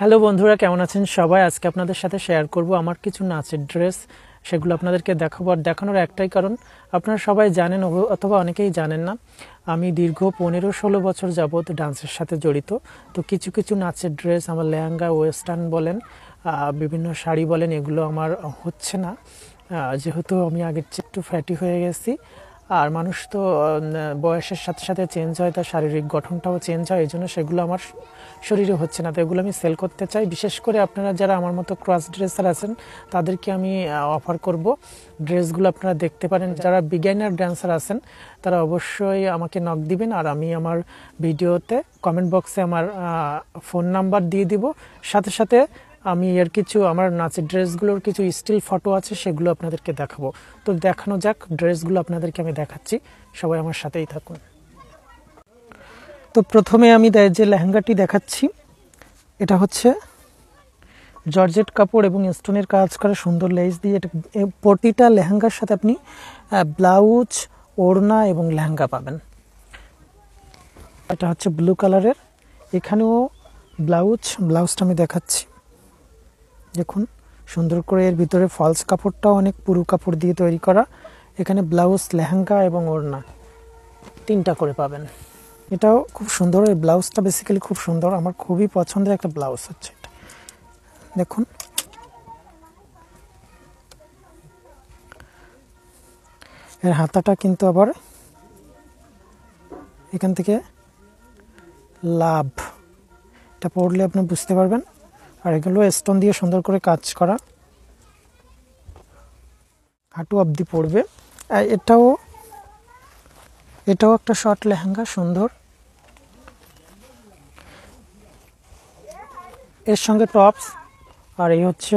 Hello বন্ধুরা, কেমন আছেন সবাই? আজকে আপনাদের সাথে শেয়ার করব আমার কিছু নাচের ড্রেস। সেগুলো আপনাদেরকে দেখাবো। আর দেখানোর একটাই কারণ, আপনারা সবাই জানেন অথবা অনেকেই জানেন না, আমি দীর্ঘ 15-16 বছর যাবত ডান্সের সাথে জড়িত। তো কিছু কিছু নাচের ড্রেস, আমার লেহেঙ্গা, ওয়েস্টার্ন বলেন, বিভিন্ন শাড়ি বলেন, এগুলো আমার হচ্ছে না। যেহেতু আমি আগের চেয়ে একটু ফ্যাটি হয়ে গেছি, আর মানুষ তো বয়সের সাথে সাথে চেঞ্জ হয়, তার শারীরিক গঠনটাও চেঞ্জ হয়, এই জন্য সেগুলো আমার শরীরে হচ্ছে না। তো এগুলো আমি সেল করতে চাই। বিশেষ করে আপনারা যারা আমার মতো ক্রস ড্রেসার আছেন, তাদেরকে আমি অফার করব। ড্রেসগুলো আপনারা দেখতে পারেন। যারা বিগিনার ড্যান্সার আছেন, তারা অবশ্যই আমাকে নক দিবেন, আর আমি আমার ভিডিওতে কমেন্ট বক্সে আমার ফোন নাম্বার দিয়ে দিব। সাথে সাথে আমি এর কিছু আমার নাচের ড্রেসগুলোর কিছু স্টিল ফটো আছে, সেগুলো আপনাদেরকে দেখাবো। তো দেখানো যাক, ড্রেসগুলো আপনাদেরকে আমি দেখাচ্ছি, সবাই আমার সাথেই থাকুন। তো প্রথমে আমি যে লেহেঙ্গাটি দেখাচ্ছি, এটা হচ্ছে জর্জেট কাপড় এবং স্টোনের কাজ করা সুন্দর লেস দিয়ে। এটা প্রতিটা লেহেঙ্গার সাথে আপনি ব্লাউজ, ওড়না এবং লেহেঙ্গা পাবেন। এটা হচ্ছে ব্লু কালারের, এখানেও ব্লাউজটা আমি দেখাচ্ছি। দেখুন সুন্দর করে, এর ভিতরে ফলস কাপড়টাও অনেক পুরু কাপড় দিয়ে তৈরি করা। এখানে ব্লাউজ, লেহেঙ্গা এবং ওড়না 3টা করে পাবেন। এটাও খুব সুন্দর, এই ব্লাউজটা বেসিক্যালি খুব সুন্দর, আমার খুবই পছন্দের একটা ব্লাউজ হচ্ছে এটা। দেখুন এর হাতাটা কিন্তু আবার এখান থেকে লাভ, এটা পরলে আপনি বুঝতে পারবেন। আর এগুলো স্টোন দিয়ে সুন্দর করে কাজ করা, হাঁটু অবধি পড়বে। এটাও একটা শর্ট লেহেঙ্গা, সুন্দর। এর সঙ্গে টপস, আর এই হচ্ছে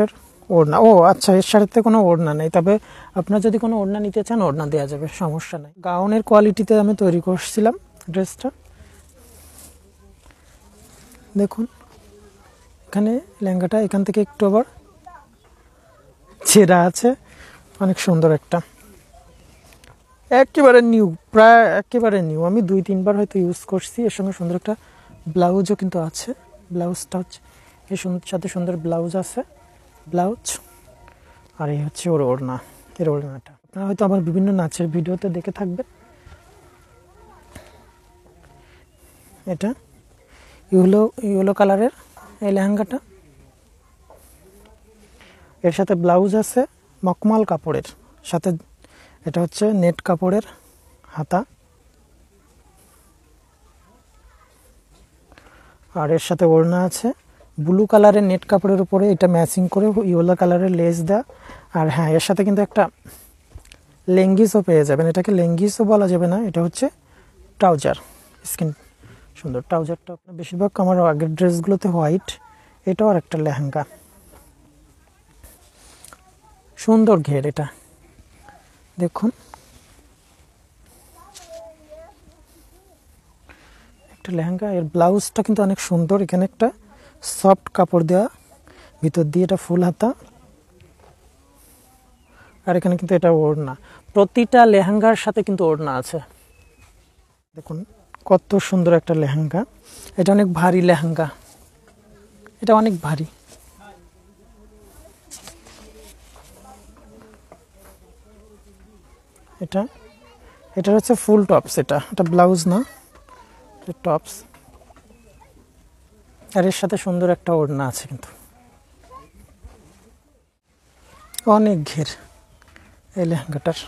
ওড়না। ও আচ্ছা, এর সাথে কোনো ওড়না নেই, তবে আপনার যদি কোনো ওড়না নিতে চান, ওড়না দেওয়া যাবে, সমস্যা নেই। গাউনের কোয়ালিটিতে আমি তৈরি করছিলাম ড্রেসটা। দেখুন এখানে লেহেঙ্গাটা এখান থেকে একটু আবার ছেঁড়া আছে, অনেক সুন্দর একটা, একেবারে নিউ, প্রায় একেবারে নিউ। আমি 2-3 বার হয়তো ইউজ করছি। এর সঙ্গে সুন্দর একটা ব্লাউজও কিন্তু আছে। ব্লাউজটা হচ্ছে এর সাথে সুন্দর ব্লাউজ আছে, ব্লাউজ। আর এই হচ্ছে ওর ওড়না, এর ওড়নাটা আপনারা হয়তো আমার বিভিন্ন নাচের ভিডিওতে দেখে থাকবেন। এটা ইয়েলো কালারের এই লেহেঙ্গাটা, এর সাথে ব্লাউজ আছে মখমল কাপড়ের সাথে। এটা হচ্ছে নেট কাপড়ের হাতা, আর এর সাথে ওড়না আছে ব্লু কালারের নেট কাপড়ের উপরে। এটা ম্যাচিং করে ইয়েলো কালারের লেস দেওয়া। আর হ্যাঁ, এর সাথে কিন্তু একটা লেঙ্গিসও পেয়ে যাবেন। এটাকে লেঙ্গিসও বলা যাবে না, এটা হচ্ছে ট্রাউজার, স্কিন সুন্দর ট্রাউজারটা। আপনার বেশিরভাগ আমার আগের ড্রেসগুলোতে হোয়াইট। এটাও আর একটা লেহেঙ্গা, সুন্দর ঘের। এটা দেখুন একটা লেহেঙ্গা, এর ব্লাউজটা কিন্তু অনেক সুন্দর। এখানে একটা সফট কাপড় দেওয়া, ভিতর দিয়ে এটা ফুল হাতা, আর এখানে কিন্তু এটা ওড়না। প্রতিটা লেহেঙ্গার সাথে কিন্তু ওড়না আছে। দেখুন কত সুন্দর একটা লেহেঙ্গা। এটা অনেক ভারী লেহেঙ্গা, এটা অনেক ভারী। এটা হচ্ছে ফুল টপস, এটা ব্লাউজ না, টপস। আর এর সাথে সুন্দর একটা ওড়না আছে, কিন্তু অনেক ঘের এই লেহেঙ্গাটার।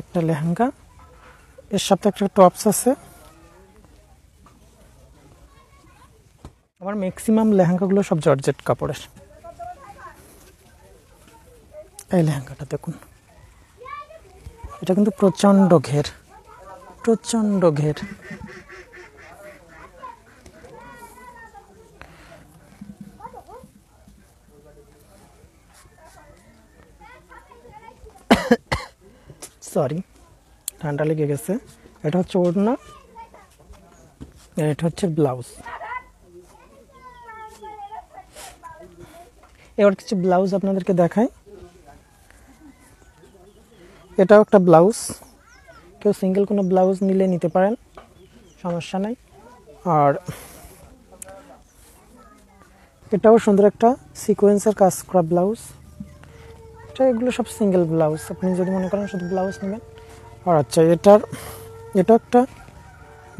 একটা লেহেঙ্গা, এর সাথে একটা টপস আছে। আমার ম্যাক্সিমাম লেহেঙ্গাগুলো সব জর্জেট কাপড়ের। এই লেহেঙ্গাটা দেখুন, এটা কিন্তু প্রচণ্ড ঘের, প্রচণ্ড ঘের। সরি, ঠান্ডা লেগে গেছে। এটা হচ্ছে ওড়না, আর এটা হচ্ছে ব্লাউজ। এবার কিছু ব্লাউজ আপনাদেরকে দেখাই। এটাও একটা ব্লাউজ, কেউ সিঙ্গেল কোনো ব্লাউজ নিলে নিতে পারেন, সমস্যা নাই। আর এটাও সুন্দর একটা সিকোয়েন্সের কাজ করা ব্লাউজ। এগুলো সব সিঙ্গেল ব্লাউজ, আপনি যদি মনে করেন শুধু ব্লাউজ নেবেন। আর আচ্ছা, এটা একটা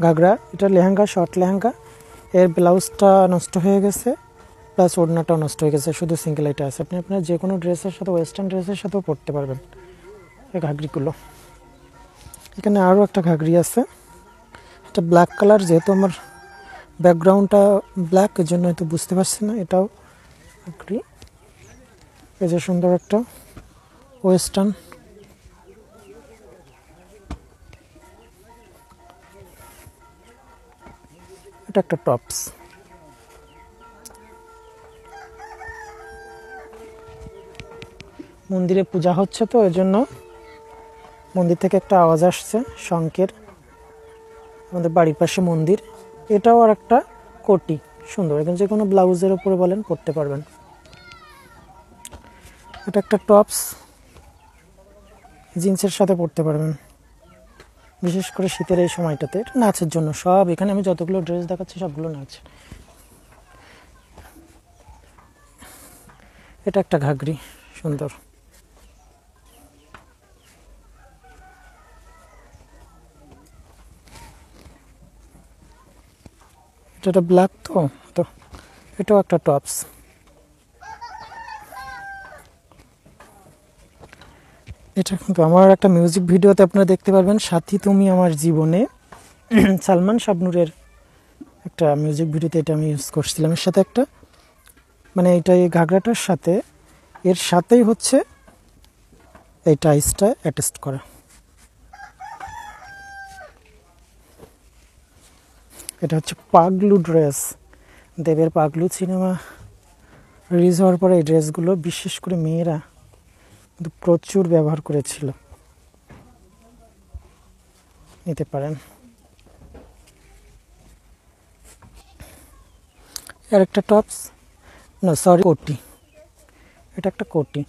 ঘাগরা, এটা লেহেঙ্গা, শর্ট লেহেঙ্গা। এর ব্লাউজটা নষ্ট হয়ে গেছে, প্লাস ওড়নাটাও নষ্ট হয়ে গেছে, শুধু সিঙ্গেল এটা আছে। আপনি আপনার যে কোনো ড্রেসের সাথে, ওয়েস্টার্ন ড্রেসের সাথেও পরতে পারবেন এই ঘাগরিগুলো। এখানে আরও একটা ঘাগরি আছে, এটা ব্ল্যাক কালার। যেহেতু আমার ব্যাকগ্রাউন্ডটা ব্ল্যাক, এর জন্য হয়তো বুঝতে পারছি না। এটাও ঘাগরি। এই যে সুন্দর একটা ওয়েস্টার্ন, এটা একটা টপস। মন্দিরে পূজা হচ্ছে তো, এর জন্য মন্দির থেকে একটা আওয়াজ আসছে শঙ্কের। আমাদের বাড়ির পাশে মন্দির। এটাও আর একটা কোটি, সুন্দর। এখন যে কোনো ব্লাউজের উপরে বলেন পরতে পারবেন। এটা একটা টপস, জিন্সের সাথে পরতে পারবেন, বিশেষ করে শীতের এই সময়টাতে। এটা নাচের জন্য সব, এখানে আমি যতগুলো ড্রেস দেখাচ্ছি সবগুলো নাচ। এটা একটা ঘাগরি, সুন্দর। এটা ব্ল্যাক, তো এটাও একটা টপস। এটা কিন্তু আমার একটা মিউজিক ভিডিওতে আপনারা দেখতে পারবেন, সাথী তুমি আমার জীবনে, সালমান শাবনুরের একটা মিউজিক ভিডিওতে এটা আমি ইউজ করছিলাম। এর সাথে একটা, মানে এটা এই ঘাগরাটার সাথে, এর সাথেই হচ্ছে এই টাইসটা অ্যাটাচ করা। এটা হচ্ছে পাগলু ড্রেস। দেবের পাগলু সিনেমা রিলিজ হওয়ার পরে এই ড্রেসগুলো বিশেষ করে মেয়েরা কিন্তু প্রচুর ব্যবহার করেছিল, নিতে পারেন। আর একটা টপস, না সরি, কোটি। এটা একটা কোটি।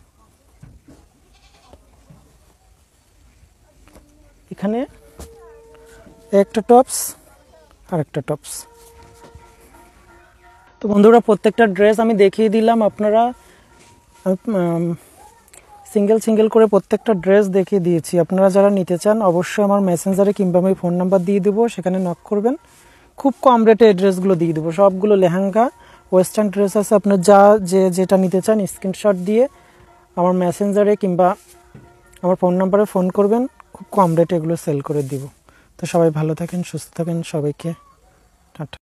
এখানে একটা টপস আর একটা টপস। তো বন্ধুরা, প্রত্যেকটা ড্রেস আমি দেখিয়ে দিলাম। আপনারা সিঙ্গেল সিঙ্গেল করে প্রত্যেকটা ড্রেস দেখিয়ে দিয়েছি। আপনারা যারা নিতে চান অবশ্যই আমার মেসেঞ্জারে কিংবা আমি ফোন নাম্বার দিয়ে দেবো, সেখানে নক করবেন। খুব কম রেটে এই ড্রেসগুলো দিয়ে দেবো। সবগুলো লেহেঙ্গা, ওয়েস্টার্ন ড্রেস আছে। আপনার যেটা নিতে চান স্ক্রিনশট দিয়ে আমার মেসেঞ্জারে কিংবা আমার ফোন নাম্বারে ফোন করবেন। খুব কম রেটে এগুলো সেল করে দিব। তো সবাই ভালো থাকেন, সুস্থ থাকেন, সবাইকে টাটা।